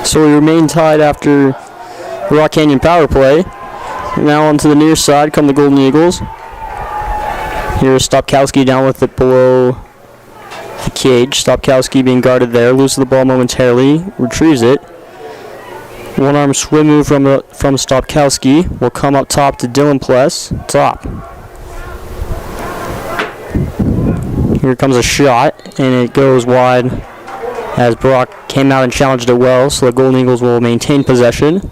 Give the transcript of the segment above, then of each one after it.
So we remain tied after the Rock Canyon power play. Now onto the near side come the Golden Eagles. Here's Stopkowski down with it below the cage. Stopkowski being guarded there, loses the ball momentarily, retrieves it. One-arm swim move from Stopkowski will come up top to Dylan Pless. Top. Here comes a shot, and it goes wide as Brock came out and challenged it well, so the Golden Eagles will maintain possession.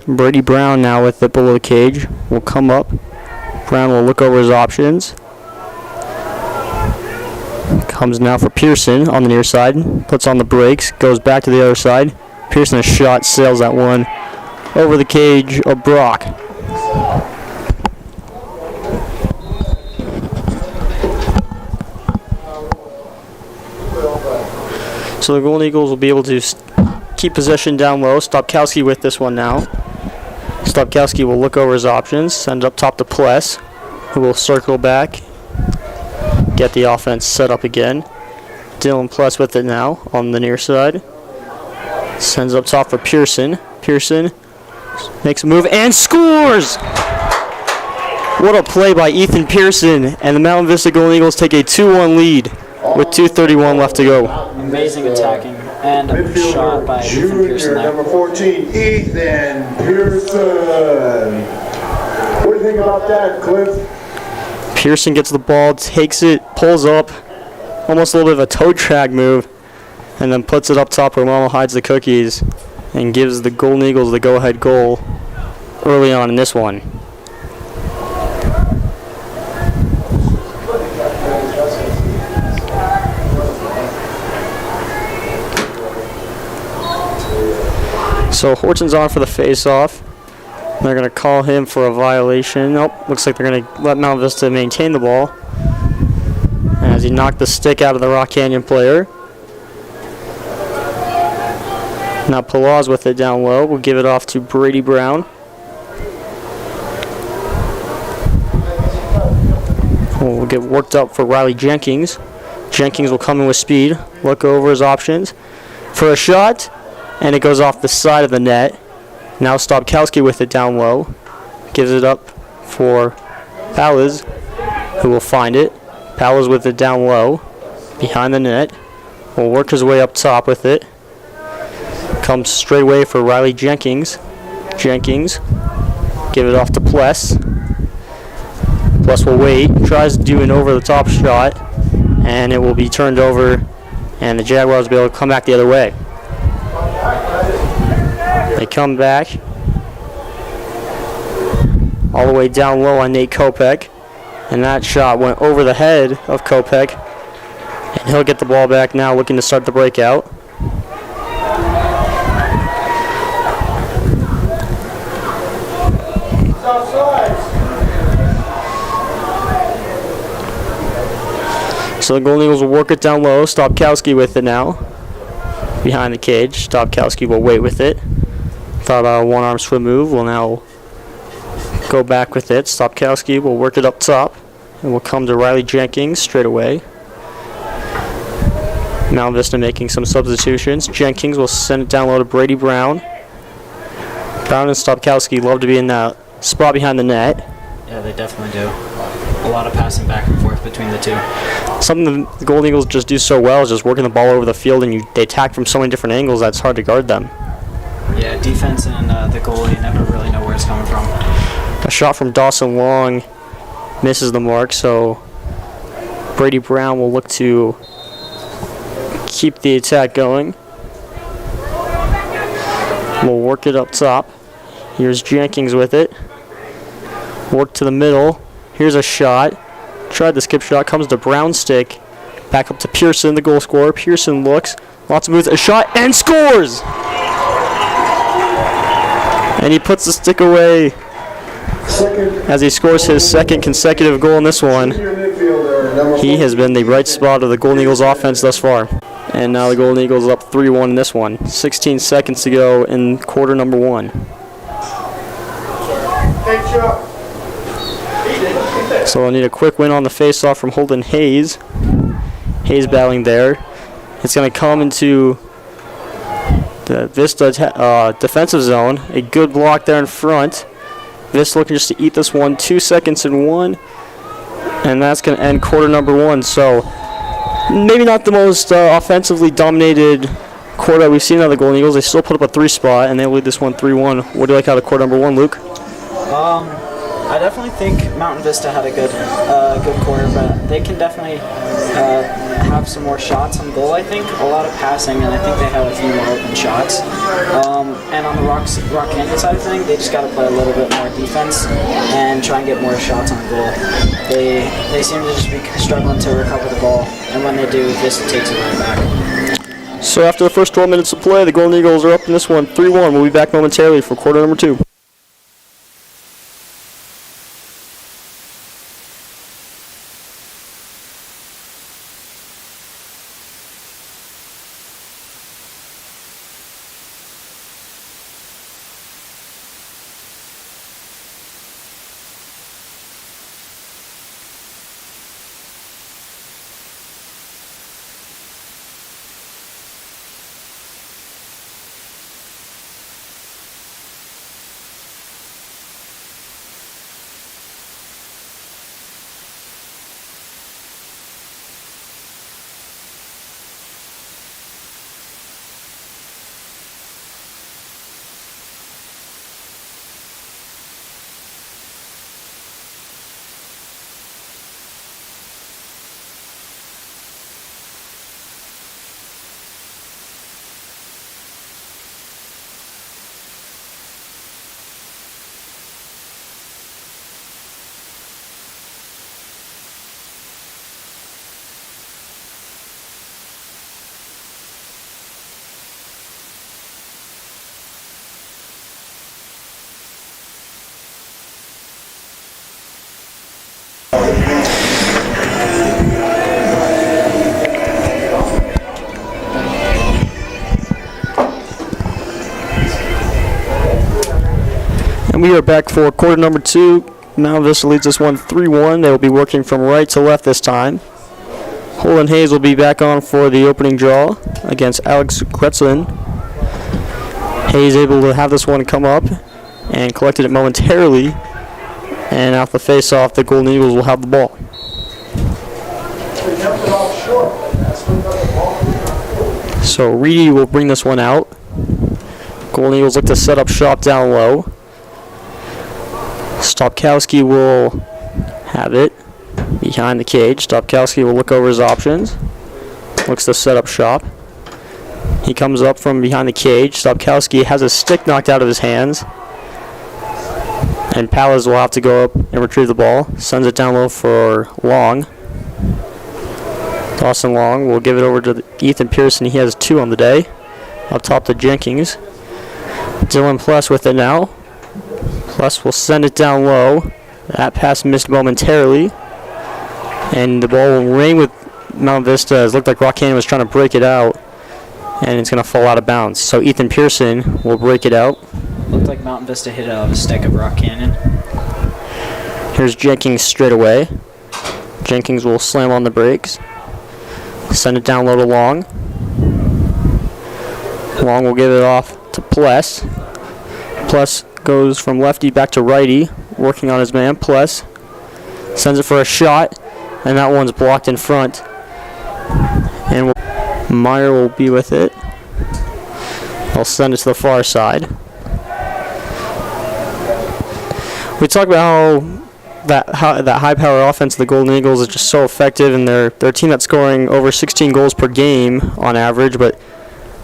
Brady Brown now with it below the cage will come up. Brown will look over his options. Comes now for Pearson on the near side. Puts on the brakes. Goes back to the other side. Pearson a shot. Sails that one over the cage of Brock. So the Golden Eagles will be able to keep possession down low. Stopkowski with this one now. Stopkowski will look over his options. Send it up top to Pless, who will circle back. Get the offense set up again. Dylan Pless with it now on the near side. Sends up top for Pearson. Pearson makes a move and scores! What a play by Ethan Pearson. And the Mountain Vista Golden Eagles take a 2-1 lead with 2:31 left to go. Amazing attacking and a shot by Ethan Pearson there. Number 14, Ethan Pearson. What do you think about that, Cliff? Pearson gets the ball, takes it, pulls up, almost a little bit of a toe drag move, and then puts it up top where Mama hides the cookies and gives the Golden Eagles the go-ahead goal early on in this one. So Horton's on for the face-off. They're going to call him for a violation. Nope, looks like they're going to let Mount Vista maintain the ball as he knocked the stick out of the Rock Canyon player. Now Palaz with it down low. We'll give it off to Brady Brown. We'll get worked up for Riley Jenkins. Jenkins will come in with speed. Look over his options for a shot, and it goes off the side of the net. Now Stopkowski with it down low. Gives it up for Palaz, who will find it. Palaz with it down low, behind the net. Will work his way up top with it. Comes straight away for Riley Jenkins. Jenkins, give it off to Pless. Pless will wait, tries to do an over-the-top shot, and it will be turned over, and the Jaguars will be able to come back the other way. They come back all the way down low on Nate Kopech, and that shot went over the head of Kopech, and he'll get the ball back now, looking to start the breakout. So the Golden Eagles will work it down low. Stopkowski with it now, behind the cage. Stopkowski will wait with it. Thought about a one-arm swim move. Will now go back with it. Stopkowski will work it up top, and will come to Riley Jenkins straight away. Mount Vista making some substitutions. Jenkins will send it down low to Brady Brown. Brown and Stopkowski love to be in that spot behind the net. Yeah, they definitely do. A lot of passing back and forth between the two. Something the Golden Eagles just do so well is just working the ball over the field, and they attack from so many different angles that it's hard to guard them. Yeah, defense and the goalie never really know where it's coming from. A shot from Dawson Long misses the mark, so Brady Brown will look to keep the attack going. We'll work it up top. Here's Jenkins with it. Work to the middle. Here's a shot. Tried the skip shot. Comes to Brown's stick. Back up to Pearson, the goal scorer. Pearson looks. Lots of moves. A shot and scores! And he puts the stick away as he scores his second consecutive goal in this one. He has been the bright spot of the Golden Eagles offense thus far. And now the Golden Eagles up 3-1 in this one. 16 seconds to go in quarter number 1. So I'll need a quick win on the face-off from Holden Hayes. Hayes battling there. It's going to come into the Vista defensive zone. A good block there in front. Vista looking just to eat this one. 2 seconds and 1. And that's going to end quarter number 1. So maybe not the most offensively dominated quarter that we've seen out of the Golden Eagles. They still put up a 3 spot, and they lead this one 3-1. What do you like out of quarter number 1, Luke? I definitely think Mountain Vista had a good quarter, but they can definitely have some more shots on goal, I think. A lot of passing, and I think they have a few more open shots. And on the Rock Canyon side of things, they just got to play a little bit more defense and try and get more shots on goal. They seem to just be struggling to recover the ball, and when they do, Vista takes it right back. So after the first 12 minutes of play, the Golden Eagles are up in this one 3-1. We'll be back momentarily for quarter number 2. And we are back for quarter number 2. Now Vista leads this one 3-1. They will be working from right to left this time. Holden Hayes will be back on for the opening draw against Alex Gretzlin. Hayes able to have this one come up and collected it momentarily. And out the face-off, the Golden Eagles will have the ball. So Reedy will bring this one out. Golden Eagles look to set up shop down low. Stopkowski will have it behind the cage. Stopkowski will look over his options. Looks to set up shop. He comes up from behind the cage. Stopkowski has a stick knocked out of his hands. And Pallas will have to go up and retrieve the ball. Sends it down low for Long. Dawson Long will give it over to Ethan Pearson. He has 2 on the day. Up top to Jenkins. Dylan Pless with it now. Pless will send it down low. That pass missed momentarily. And the ball will rain with Mount Vista. It looked like Rock Canyon was trying to break it out. And it's going to fall out of bounds. So Ethan Pearson will break it out. Looked like Mountain Vista hit a stick of Rock Canyon. Here's Jenkins straight away. Jenkins will slam on the brakes. Send it down low to Long. Long will give it off to Pless. Pless goes from lefty back to righty, working on his man. Pless sends it for a shot, and that one's blocked in front. And Meyer will be with it. I'll send it to the far side. We talk about how that high-power offense of the Golden Eagles is just so effective, and they're a team that's scoring over 16 goals per game on average. But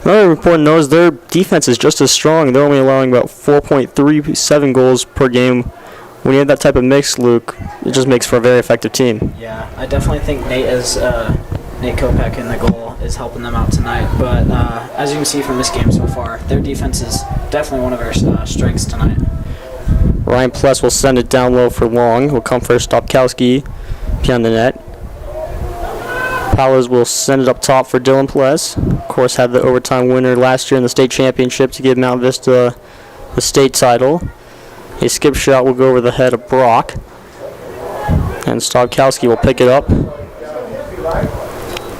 another important note is their defense is just as strong. They're only allowing about 4.37 goals per game. When you have that type of mix, Luke, it just makes for a very effective team. Yeah, I definitely think Nate Kopech in the goal is helping them out tonight. But as you can see from this game so far, their defense is definitely one of their strengths tonight. Ryan Pless will send it down low for Long. Will come first, Stopkowski behind the net. Powers will send it up top for Dylan Pless. Of course, had the overtime winner last year in the state championship to give Mount Vista the state title. A skip shot will go over the head of Brock. And Stopkowski will pick it up.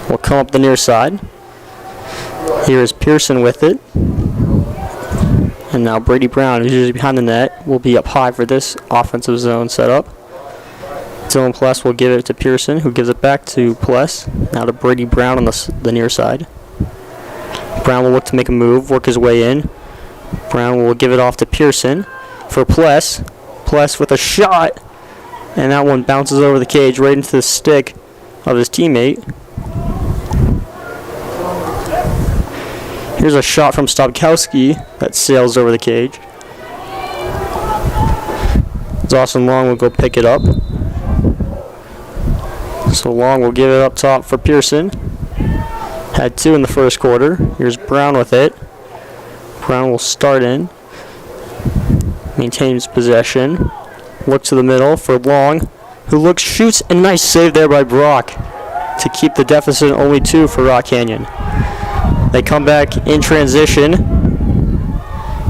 will come up the near side. Here is Pearson with it. And now Brady Brown, who's usually behind the net, will be up high for this offensive zone setup. Dylan Pless will give it to Pearson, who gives it back to Pless. Now to Brady Brown on the near side. Brown will look to make a move, work his way in. Brown will give it off to Pearson for Pless. Pless with a shot, and that one bounces over the cage right into the stick of his teammate. Here's a shot from Stopkowski that sails over the cage. Dawson Long will go pick it up. So Long will give it up top for Pearson. Had 2 in the first quarter. Here's Brown with it. Brown will start in. Maintains possession. Look to the middle for Long, who looks, shoots, and nice save there by Brock to keep the deficit only 2 for Rock Canyon. They come back in transition.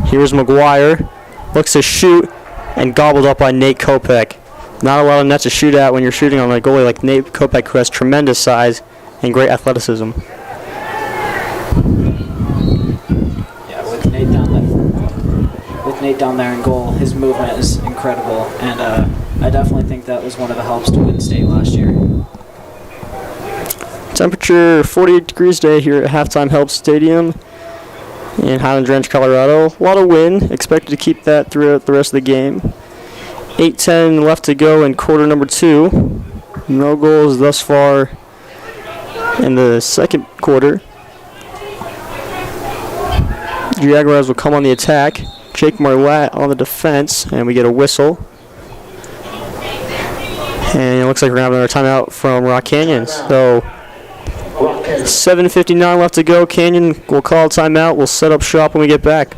Here's McGuire. Looks to shoot and gobbled up by Nate Kopech. Not a lot of nets to shoot at when you're shooting on a goalie like Nate Kopech, who has tremendous size and great athleticism. Yeah, with Nate down there in goal, his movement is incredible, and I definitely think that was one of the helps to win state last year. Temperature 48 degrees day here at Halftime Help Stadium in Highland Ranch, Colorado. A lot of wind, expected to keep that throughout the rest of the game. 8:10 left to go in quarter number 2. No goals thus far in the second quarter. Jaguars will come on the attack. Jake Marlatt on the defense, and we get a whistle. And it looks like we're going to have another timeout from Rock Canyon. So 7:59 left to go. Canyon will call timeout. We'll set up shop when we get back.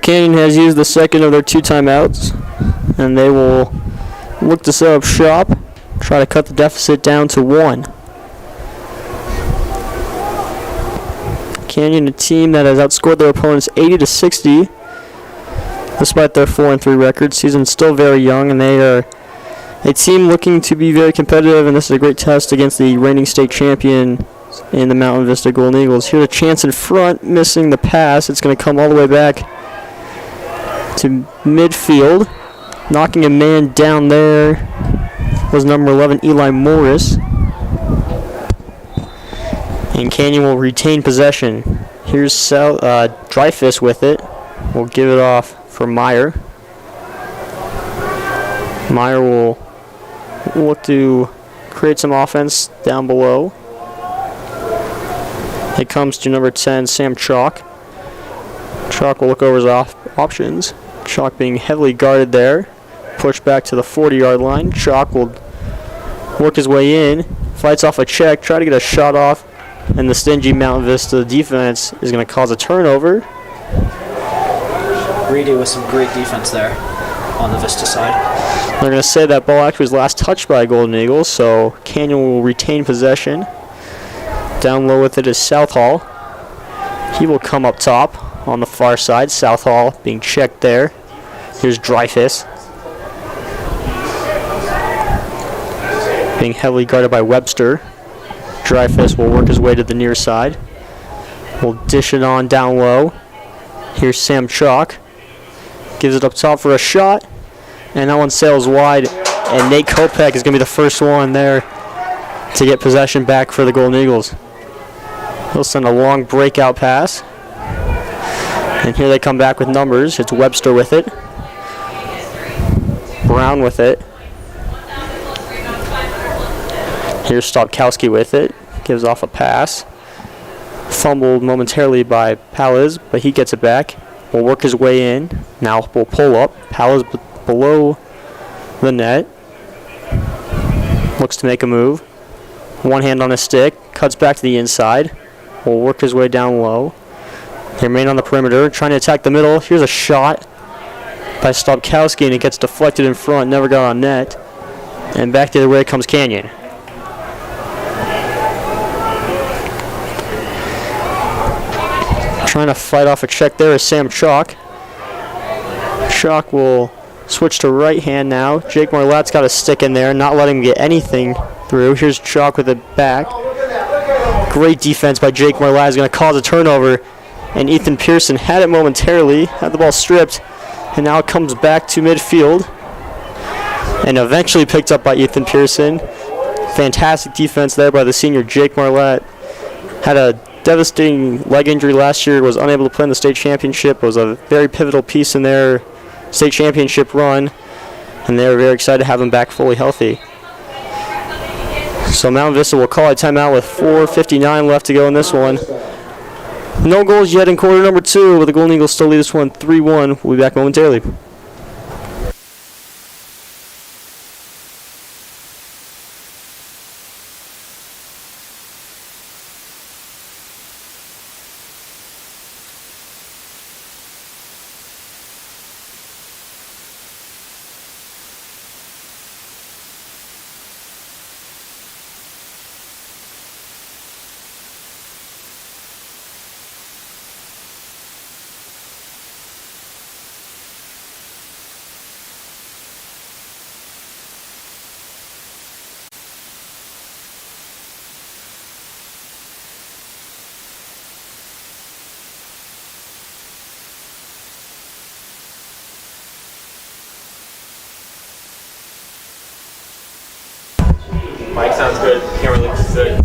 Canyon has used the second of their 2 timeouts, and they will look to set up shop, try to cut the deficit down to 1. Canyon, a team that has outscored their opponents 80-60, despite their 4-3 record. Season's still very young, and they are a team looking to be very competitive, and this is a great test against the reigning state champion in the Mountain Vista Golden Eagles. Here's a chance in front, missing the pass. It's going to come all the way back to midfield. Knocking a man down there was number 11, Eli Morris. And Canyon will retain possession. Here's Dreyfuss with it. We'll give it off for Meyer. Meyer will look to create some offense down below. It comes to number 10, Sam Chalk. Chalk will look over his options. Chalk being heavily guarded there. Pushed back to the 40-yard line. Chalk will work his way in. Fights off a check. Try to get a shot off. And the stingy Mountain Vista defense is going to cause a turnover. Reedy with some great defense there on the Vista side. They're going to say that ball actually was last touched by Golden Eagles, so Canyon will retain possession. Down low with it is Southall. He will come up top on the far side. Southall being checked there. Here's Dreyfuss. Being heavily guarded by Webster. Dreyfuss will work his way to the near side. We'll dish it on down low. Here's Sam Chalk. Gives it up top for a shot. And that one sails wide. And Nate Kopech is going to be the first one there to get possession back for the Golden Eagles. He'll send a long breakout pass. And here they come back with numbers. It's Webster with it. Brown with it. Here's Stopkowski with it. Gives off a pass. Fumbled momentarily by Palaz, but he gets it back. Will work his way in. Now we'll pull up. Palaz below the net. Looks to make a move. One hand on his stick. Cuts back to the inside. Will work his way down low. They remain on the perimeter, trying to attack the middle. Here's a shot by Stopkowski, and it gets deflected in front. Never got on net. And back the other way comes Canyon. Trying to fight off a check there is Sam Chalk. Chalk will switch to right hand now. Jake Marlatte's got a stick in there, not letting him get anything through. Here's Chalk with it back. Great defense by Jake Marlatte is going to cause a turnover. And Ethan Pearson had it momentarily, had the ball stripped, and now it comes back to midfield. And eventually picked up by Ethan Pearson. Fantastic defense there by the senior Jake Marlatte. Had a devastating leg injury last year, was unable to play in the state championship. It was a very pivotal piece in their state championship run, and they were very excited to have him back fully healthy. So Mount Vista will call a timeout with 4:59 left to go in this one. No goals yet in quarter number 2, but the Golden Eagles still lead this one 3-1. We'll be back momentarily. Mike sounds good. Camera looks good.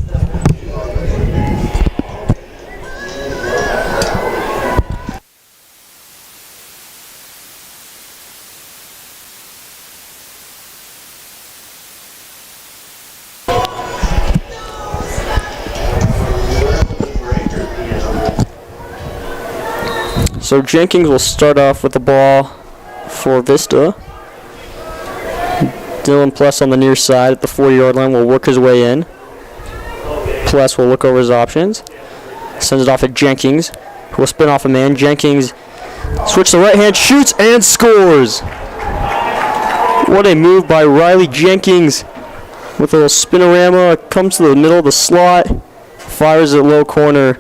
So Jenkins will start off with the ball for Vista. Dylan Pless on the near side at the 40-yard line will work his way in. Pless will look over his options. Sends it off at Jenkins, who will spin off a man. Jenkins switch to the right hand, shoots and scores. What a move by Riley Jenkins with a little spinorama. Comes to the middle of the slot, fires it low corner,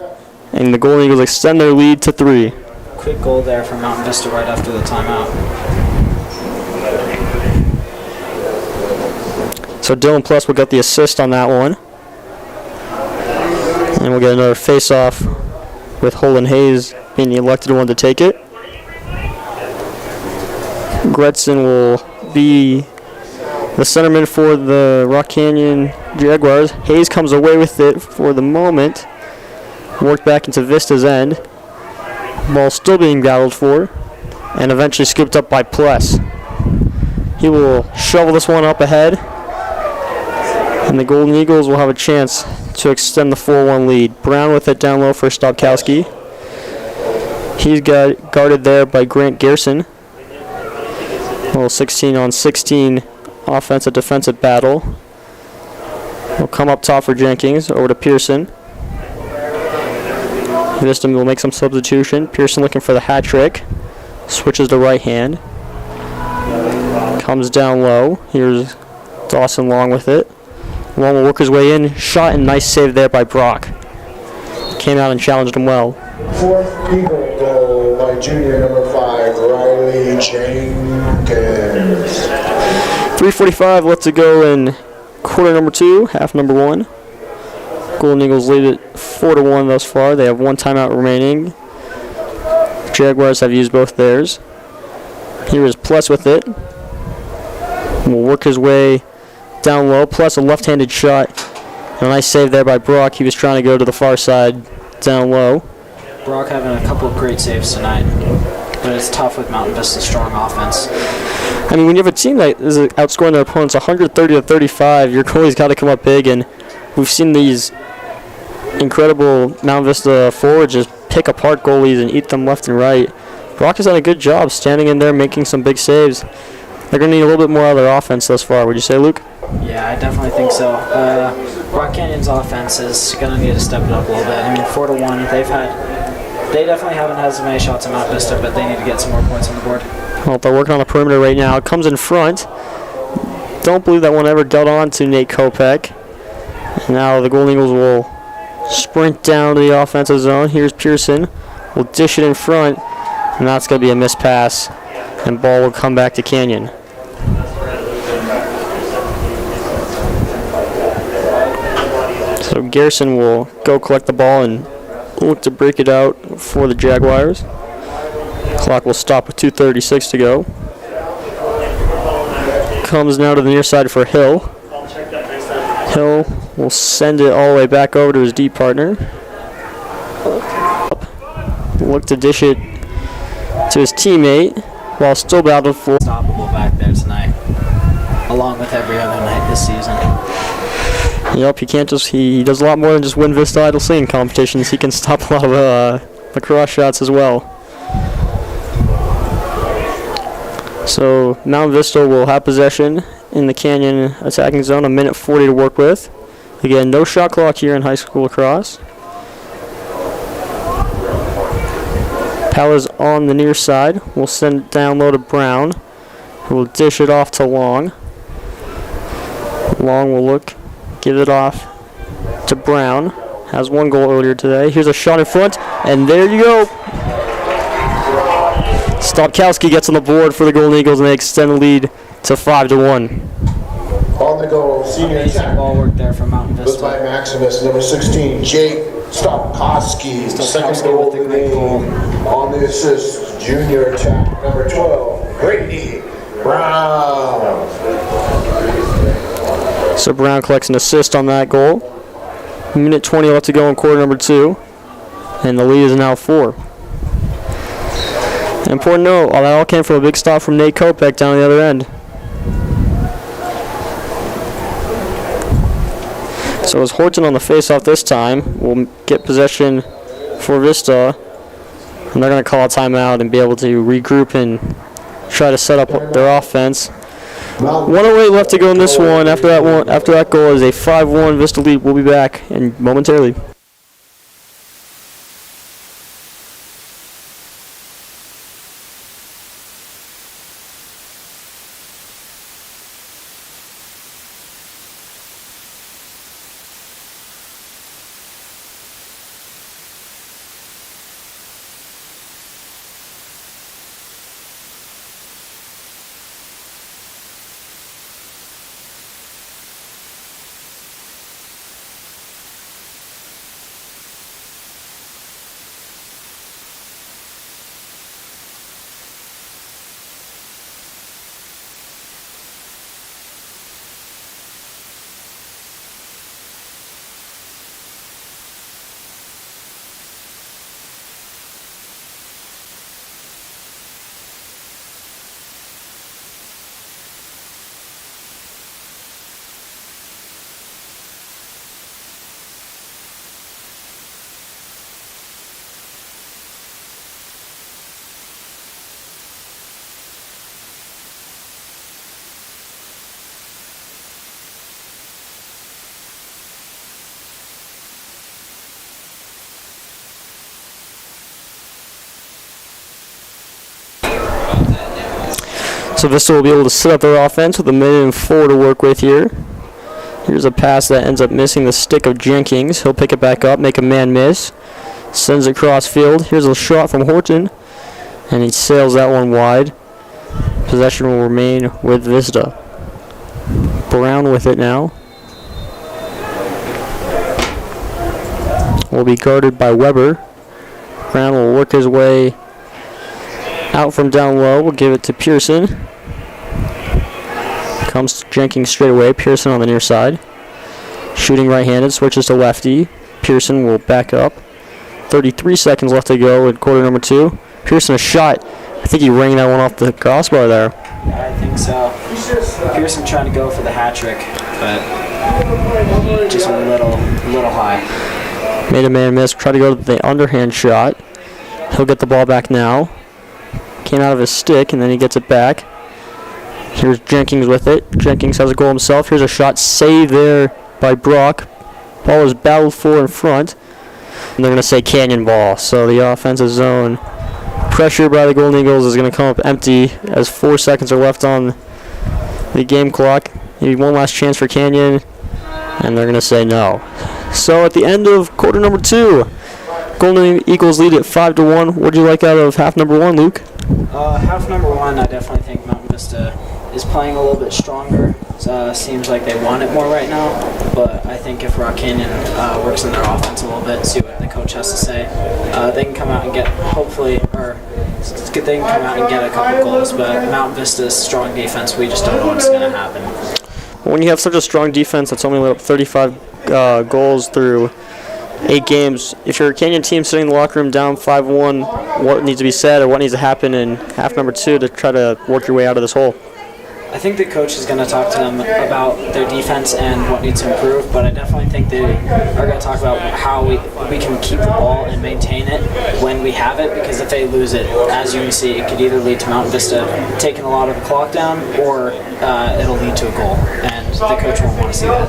and the Golden Eagles extend their lead to 3. Quick goal there from Mountain Vista right after the timeout. So Dylan Pless will get the assist on that one. And we'll get another face-off with Holden Hayes being the elected one to take it. Gretson will be the centerman for the Rock Canyon Jaguars. Hayes comes away with it for the moment. Worked back into Vista's end. Ball still being battled for. And eventually scooped up by Pless. He will shovel this one up ahead. And the Golden Eagles will have a chance to extend the 4-1 lead. Brown with it down low for Stopkowski. He's got guarded there by Grant Gerson. A little 16-on-16 offensive-defensive battle. Will come up top for Jenkins, over to Pearson. Vista will make some substitution. Pearson looking for the hat trick. Switches to right hand. Comes down low. Here's Dawson Long with it. Long will work his way in. Shot and nice save there by Brock. Came out and challenged him well. Fourth Eagle goal by junior number 5, Riley Jenkins. 3:45 left to go in quarter number 2, half number 1. Golden Eagles lead it 4-1 thus far. They have one timeout remaining. Jaguars have used both theirs. Here is Plus with it. Will work his way down low. Plus a left-handed shot. And a nice save there by Brock. He was trying to go to the far side down low. Brock having a couple of great saves tonight, but it's tough with Mountain Vista's strong offense. I mean, when you have a team that is outscoring their opponents 130-35, your goalie's got to come up big, and we've seen these incredible Mountain Vista forwards just pick apart goalies and eat them left and right. Brock has done a good job standing in there, making some big saves. They're going to need a little bit more out of their offense thus far, would you say, Luke? Yeah, I definitely think so. Rock Canyon's offense is going to need to step it up a little bit. I mean, 4-1, they definitely haven't had as many shots at Mount Vista, but they need to get some more points on the board. Well, they're working on the perimeter right now. It comes in front. Don't believe that one ever got on to Nate Kopech. And now the Golden Eagles will sprint down to the offensive zone. Here's Pearson. Will dish it in front, and that's going to be a missed pass. And ball will come back to Canyon. So Garrison will go collect the ball and look to break it out for the Jaguars. Clock will stop with 2:36 to go. Comes now to the near side for Hill. Hill will send it all the way back over to his deep partner. Look to dish it to his teammate while still battling for. Unstoppable back there tonight, along with every other night this season. Yep, he does a lot more than just win Vista Idle Singing competitions. He can stop a lot of lacrosse shots as well. So Mount Vista will have possession in the Canyon attacking zone. 1:40 to work with. Again, no shot clock here in high school lacrosse. Powers on the near side. We'll send it down low to Brown, who will dish it off to Long. Long will give it off to Brown. Has one goal earlier today. Here's a shot in front, and there you go. Stopkowski gets on the board for the Golden Eagles, and they extend the lead to 5-1. On the goal, senior Amazing attack. ball work there from Mountain Goes by Vista. Maximus, number 16, Jake Stopkowski. Second Stopkowski goal of with the the great goal. game. On the assist, junior attack, number 12, Brady Brown. So Brown collects an assist on that goal. 1:20 left to go in quarter number 2. And the lead is now 4. An important note, that all came from a big stop from Nate Kopech down the other end. So as Horton on the face-off this time will get possession for Vista. And they're going to call a timeout and be able to regroup and try to set up their offense. 1:08 left to go in this one. After that goal is a 5-1 Vista lead. We'll be back momentarily. So Vista will be able to set up their offense with 1:04 to work with here. Here's a pass that ends up missing the stick of Jenkins. He'll pick it back up, make a man miss. Sends it cross field. Here's a shot from Horton. And he sails that one wide. Possession will remain with Vista. Brown with it now. Will be guarded by Weber. Brown will work his way Out from down low, we'll give it to Pearson. Comes Jenkins straight away. Pearson on the near side. Shooting right-handed, switches to lefty. Pearson will back up. 33 seconds left to go in quarter number 2. Pearson a shot. I think he rang that one off the crossbar there. Yeah, I think so. Pearson trying to go for the hat trick, but just a little high. Made a man miss. Tried to go to the underhand shot. He'll get the ball back now. Came out of his stick, and then he gets it back. Here's Jenkins with it. Jenkins has a goal himself. Here's a shot saved there by Brock. Ball is battled for in front. And they're going to say canyon ball. So the offensive zone pressure by the Golden Eagles is going to come up empty as 4 seconds are left on the game clock. Maybe one last chance for Canyon. And they're going to say no. So at the end of quarter number 2, Golden Eagles lead at 5-1. What do you like out of half number 1, Luke? Half number 1, I definitely think Mountain Vista is playing a little bit stronger. Seems like they want it more right now, but I think if Rock Canyon works in their offense a little bit, see what the coach has to say, they can come out and get they can come out and get a couple goals. But Mountain Vista's strong defense, we just don't know what's going to happen. When you have such a strong defense that's only let up 35 goals through 8 games, if you're a Canyon team sitting in the locker room down 5-1, what needs to be said or what needs to happen in half number 2 to try to work your way out of this hole? I think the coach is going to talk to them about their defense and what needs to improve, but I definitely think they are going to talk about how we can keep the ball and maintain it when we have it, because if they lose it, as you can see, it could either lead to Mountain Vista taking a lot of the clock down or it'll lead to a goal, and the coach won't want to see that.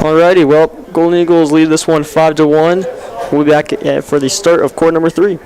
Alrighty, well, Golden Eagles lead this one 5-1. We'll be back for the start of quarter number 3.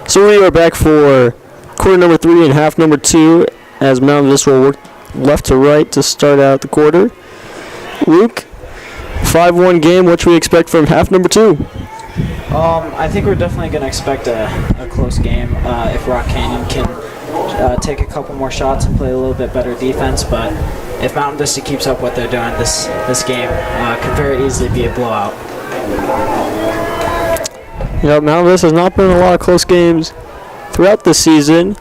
So we are back for quarter number 3 and half number 2 as Mountain Vista will work left to right to start out the quarter. Luke, 5-1 game. What should we expect from half number 2? I think we're definitely going to expect a close game if Rock Canyon can take a couple more shots and play a little bit better defense. But if Mountain Vista keeps up what they're doing, this game could very easily be a blowout. Yeah, Mountain Vista has not been in a lot of close games throughout the season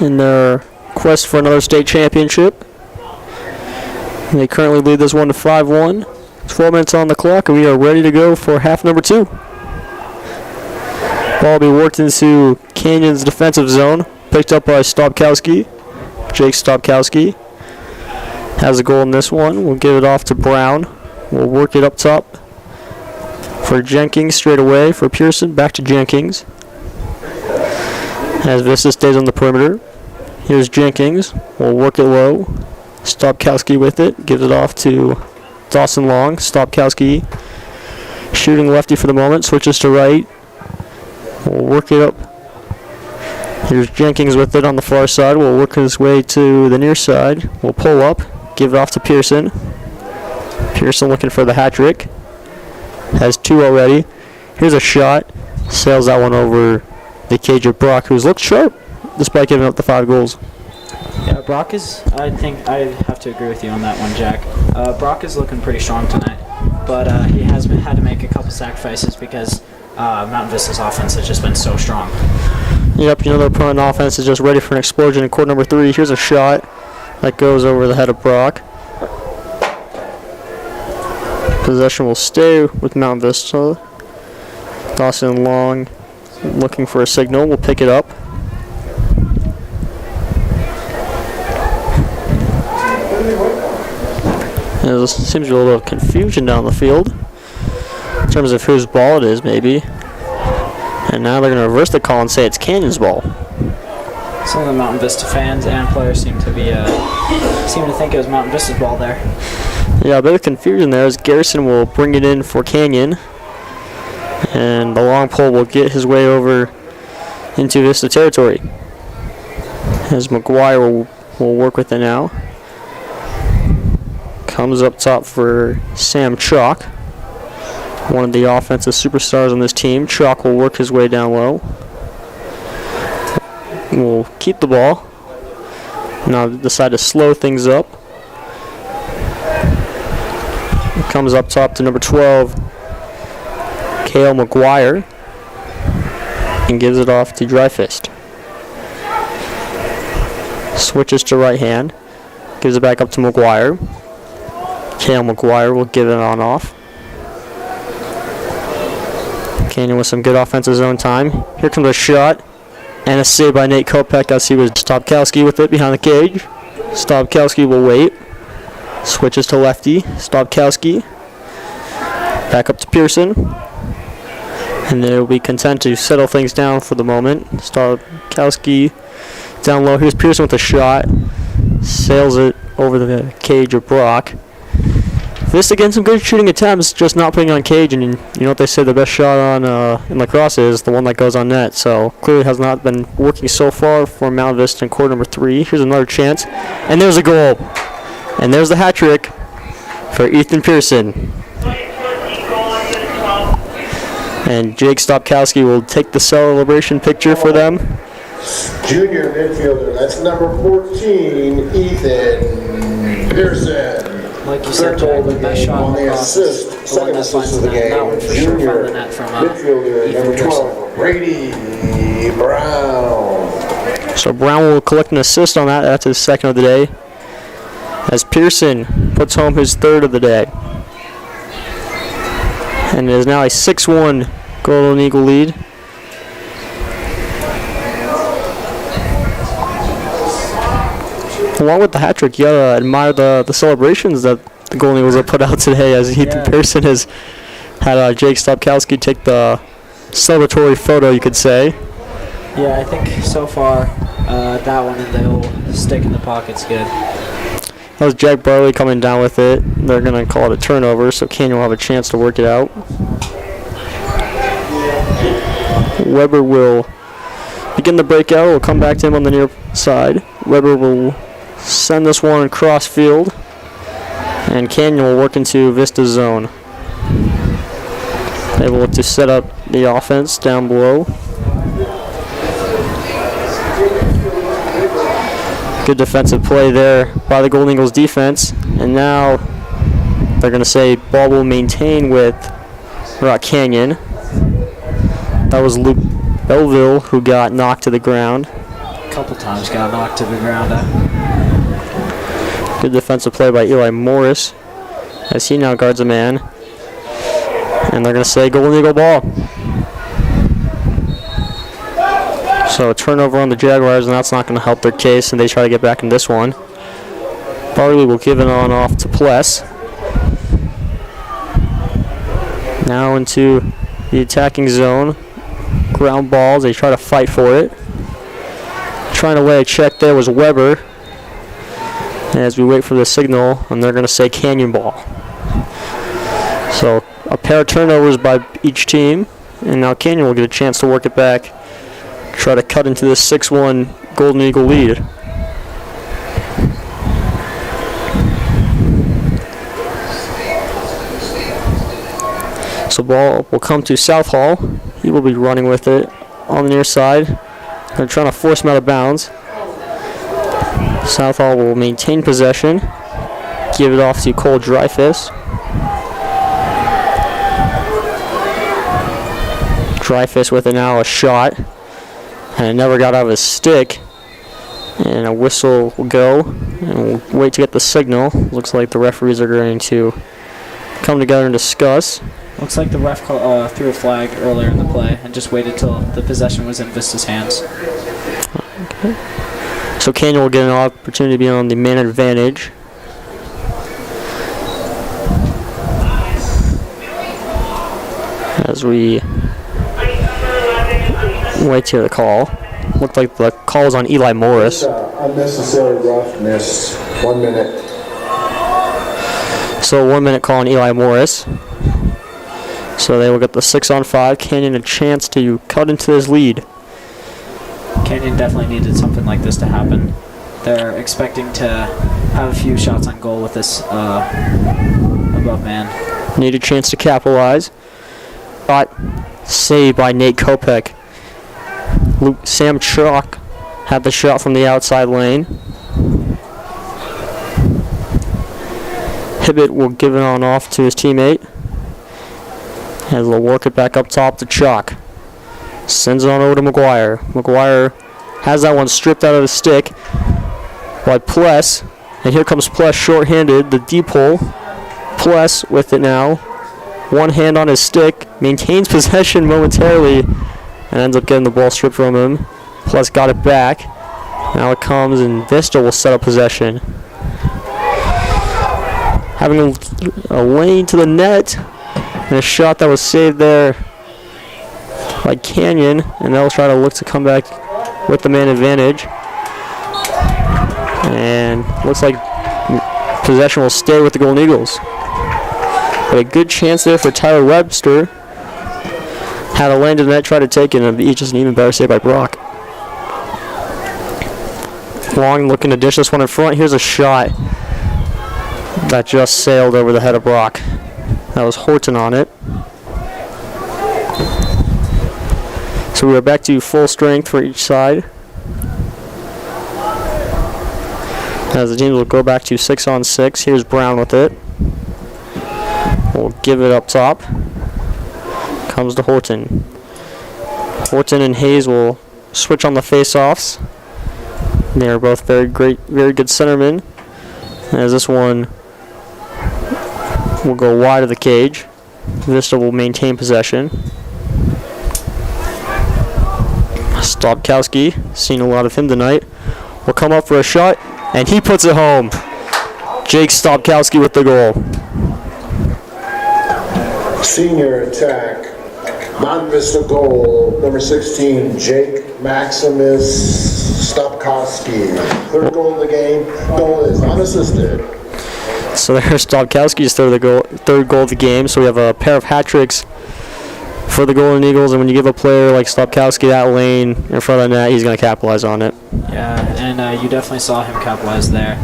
in their quest for another state championship. They currently lead this one to 5-1. 12 minutes on the clock, and we are ready to go for half number 2. Ball will be worked into Canyon's defensive zone, picked up by Stopkowski. Jake Stopkowski has a goal in this one. We'll give it off to Brown. We'll work it up top for Jenkins straight away for Pearson. Back to Jenkins as Vista stays on the perimeter. Here's Jenkins. We'll work it low. Stopkowski with it. Gives it off to Dawson Long. Stopkowski shooting lefty for the moment. Switches to right. We'll work it up. Here's Jenkins with it on the far side. We'll work his way to the near side. We'll pull up. Give it off to Pearson. Pearson looking for the hat trick. Has 2 already. Here's a shot. Sails that one over the cage of Brock, who's looked sharp despite giving up the 5 goals. Yeah, Brock is, I think I have to agree with you on that one, Jack. Brock is looking pretty strong tonight, but he has had to make a couple sacrifices because Mountain Vista's offense has just been so strong. Yep, their opponent offense is just ready for an explosion in quarter number 3. Here's a shot that goes over the head of Brock. Possession will stay with Mountain Vista. Dawson Long looking for a signal. We'll pick it up. There seems to be a little confusion down the field in terms of whose ball it is, maybe. And now they're going to reverse the call and say it's Canyon's ball. Some of the Mountain Vista fans and players seem to think it was Mountain Vista's ball there. Yeah, a bit of confusion there as Garrison will bring it in for Canyon. And the long pole will get his way over into Vista territory. As McGuire will work with it now. Comes up top for Sam Chalk, one of the offensive superstars on this team. Chalk will work his way down low. We'll keep the ball. Now decide to slow things up. Comes up top to number 12, Cale McGuire, and gives it off to Dryfist. Switches to right hand, gives it back up to McGuire. Cale McGuire will give it on off. Canyon with some good offensive zone time. Here comes a shot, and a save by Nate Kopech as he was Stopkowski with it behind the cage. Stopkowski will wait. Switches to lefty. Stopkowski. Back up to Pearson. And they'll be content to settle things down for the moment. Stopkowski down low. Here's Pearson with a shot. Sails it over the cage of Brock. This again, some good shooting attempts, just not putting on cage. And you know what they say, the best shot on in lacrosse is the one that goes on net. So clearly has not been working so far for Mount Vista in quarter number 3. Here's another chance. And there's a goal. And there's the hat trick for Ethan Pearson. And Jake Stopkowski will take the celebration picture for them. Junior midfielder, that's number 14, Ethan Pearson. Like you said, Jack, the best shot on the assist, second assist of the game. That one for sure found the net from midfielder, number 12, Brady Brown. So Brown will collect an assist on that. That's his second of the day. As Pearson puts home his third of the day. And it is now a 6-1 Golden Eagle lead. Along with the hat trick, you gotta admire the celebrations that the Golden Eagles have put out today, as Ethan Pearson has had Jake Stopkowski take the celebratory photo, you could say. Yeah, I think so far that one and the old stick in the pocket's good. That was Jack Barley coming down with it. They're going to call it a turnover, so Canyon will have a chance to work it out. Weber will begin the breakout. We'll come back to him on the near side. Weber will send this one across field. And Canyon will work into Vista's zone. They will look to set up the offense down below. Good defensive play there by the Golden Eagles defense. And now they're going to say ball will maintain with Rock Canyon. That was Luke Belleville who got knocked to the ground. A couple times got knocked to the ground. Good defensive play by Eli Morris as he now guards a man. And they're going to say Golden Eagle ball. So a turnover on the Jaguars, and that's not going to help their case, and they try to get back in this one. Barley will give it on off to Pless. Now into the attacking zone. Ground balls, they try to fight for it. Trying to lay a check there was Weber. As we wait for the signal, and they're going to say Canyon ball. So a pair of turnovers by each team, and now Canyon will get a chance to work it back. Try to cut into this 6-1 Golden Eagle lead. So ball will come to Southall. He will be running with it on the near side. They're trying to force him out of bounds. Southall will maintain possession. Give it off to Cole Dreyfus. Dreyfus with it now, a shot. And it never got out of his stick. And a whistle will go. And we'll wait to get the signal. Looks like the referees are going to come together and discuss. Looks like the ref threw a flag earlier in the play and just waited till the possession was in Vista's hands. Okay. So Canyon will get an opportunity to be on the man advantage. As we wait to hear the call. Looked like the call was on Eli Morris. Unnecessary roughness. 1 minute. So 1 minute call on Eli Morris. So they will get the 6-on-5. Canyon a chance to cut into his lead. Canyon definitely needed something like this to happen. They're expecting to have a few shots on goal with this above man. Need a chance to capitalize. Shot saved by Nate Kopech. Sam Chalk had the shot from the outside lane. Hibbett will give it on off to his teammate. And they'll work it back up top to Chalk. Sends it on over to McGuire. McGuire has that one stripped out of his stick by Pless. And here comes Pless short-handed. The deep hole. Pless with it now. One hand on his stick. Maintains possession momentarily. And ends up getting the ball stripped from him. Pless got it back. Now it comes and Vista will set up possession. Having a lane to the net. And a shot that was saved there by Canyon, and they'll try to look to come back with the man advantage. And looks like possession will stay with the Golden Eagles. But a good chance there for Tyler Webster. Had a lane to the net, tried to take it, and it's just an even better save by Brock. Long looking to dish this one in front. Here's a shot that just sailed over the head of Brock. That was Horton on it. So we are back to full strength for each side. As the teams will go back to 6-on-6. Here's Brown with it. We'll give it up top. Comes to Horton. Horton and Hayes will switch on the face-offs. They are both very good centermen. As this one will go wide of the cage. Vista will maintain possession. Stopkowski, seen a lot of him tonight, will come up for a shot, and he puts it home. Jake Stopkowski with the goal. Senior attack. Non-Vista goal, number 16, Jake Maximus Stopkowski. Third goal of the game. Goal is unassisted. So there's Stopkowski's third goal of the game. So we have a pair of hat tricks for the Golden Eagles, and when you give a player like Stopkowski that lane in front of the net, he's going to capitalize on it. Yeah, and you definitely saw him capitalize there.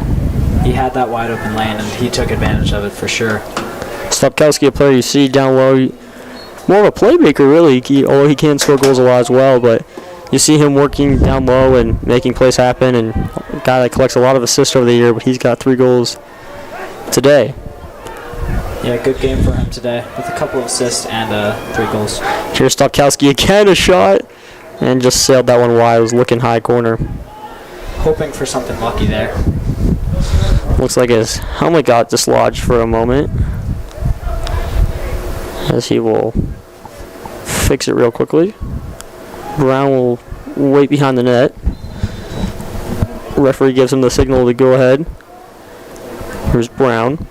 He had that wide open lane, and he took advantage of it for sure. Stopkowski, a player you see down low, more of a playmaker really, although he can score goals a lot as well, but you see him working down low and making plays happen, and a guy that collects a lot of assists over the year, but he's got 3 goals today. Yeah, good game for him today with a couple of assists and 3 goals. Here's Stopkowski again, a shot, and just sailed that one wide. It was looking high corner. Hoping for something lucky there. Looks like his helmet got dislodged for a moment, as he will fix it real quickly. Brown will wait behind the net. Referee gives him the signal to go ahead. Here's Brown.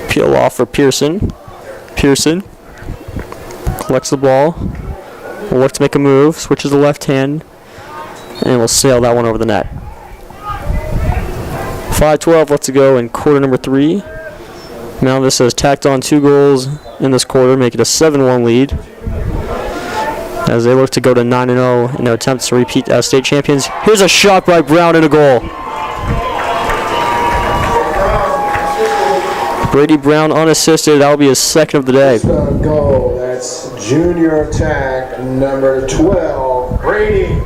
Peel off for Pearson. Pearson collects the ball. Will look to make a move. Switches to left hand. And will sail that one over the net. 5:12 left to go in quarter number 3. Now this has tacked on 2 goals in this quarter, make it a 7-1 lead, as they look to go to 9-0 in their attempts to repeat as state champions. Here's a shot by Brown and a goal. Brady Brown unassisted. That'll be his second of the day. Goal. That's junior attack number 12, Brady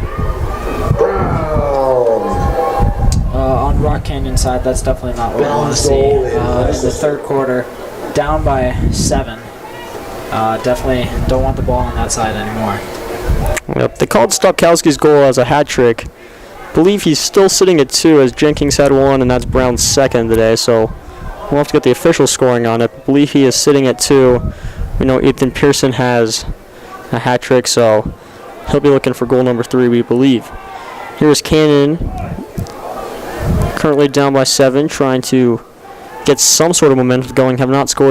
Brown. On Rock Canyon side, that's definitely not what we want to see. In the third quarter, down by 7. Definitely don't want the ball on that side anymore. Yep, they called Stopkowski's goal as a hat trick. I believe he's still sitting at 2, as Jenkins had 1, and that's Brown's second today, so we'll have to get the official scoring on it. I believe he is sitting at 2. We know Ethan Pearson has a hat trick, so he'll be looking for goal number 3, we believe. Here's Cannon, currently down by 7, trying to get some sort of momentum going. Have not scored